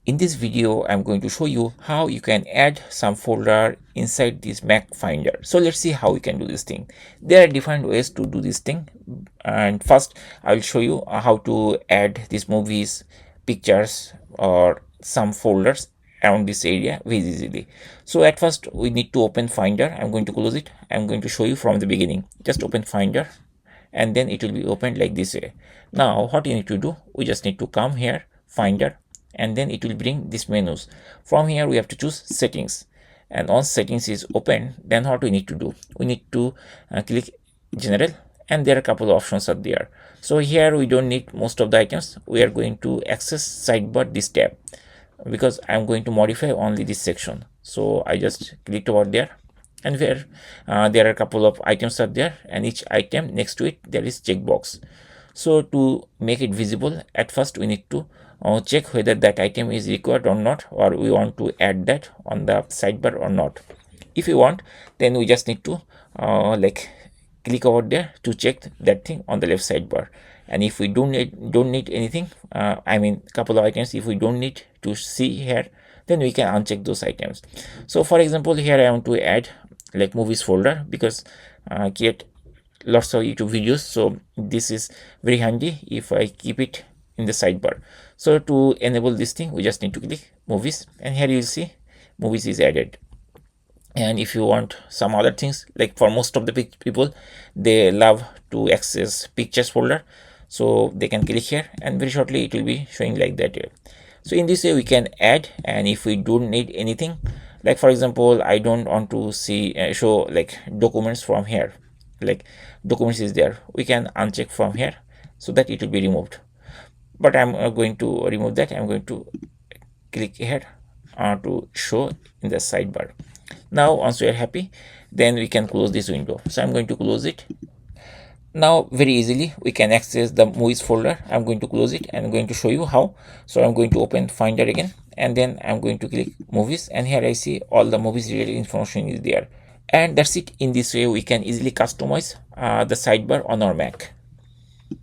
In this video, I'm going to show you how you can add some folder inside this Mac Finder. So let's see how we can do this thing. There are different ways to do this thing. And first, I will show you how to add these movies, pictures, or some folders around this area very easily. So at first, we need to open Finder. I'm going to close it. I'm going to show you from the beginning. Just open Finder, and then it will be opened like this way. Now, what you need to do, we just need to come here, Finder, and then it will bring these menus. From here we have to choose settings, and once settings is open, then what we need to do, we need to click general, and there are a couple of options are there. So here we don't need most of the items. We are going to access sidebar this tab because I'm going to modify only this section. So I just clicked over there, and where there are a couple of items are there, and each item next to it there is checkbox. So to make it visible, at first we need to check whether that item is required or not, or we want to add that on the sidebar or not. If you want, then we just need to like click over there to check that thing on the left sidebar. And if we don't need anything, I mean couple of items, if we don't need to see here, then we can uncheck those items. So for example, here I want to add like movies folder because I create lots of YouTube videos, so this is very handy if I keep it in the sidebar. So to enable this thing, we just need to click movies, and here you will see movies is added. And if you want some other things, like for most of the people, they love to access pictures folder, so they can click here, and very shortly it will be showing like that here. So in this way we can add, and if we don't need anything, like for example, I don't want to see show like documents from here, like documents is there, we can uncheck from here so that it will be removed. But I'm going to remove that. I'm going to click here to show in the sidebar. Now once we are happy, then we can close this window. So I'm going to close it. Now very easily we can access the movies folder. I'm going to close it and I'm going to show you how. So I'm going to open Finder again, and then I'm going to click movies, and here I see all the movies related information is there. And that's it. In this way we can easily customize the sidebar on our Mac.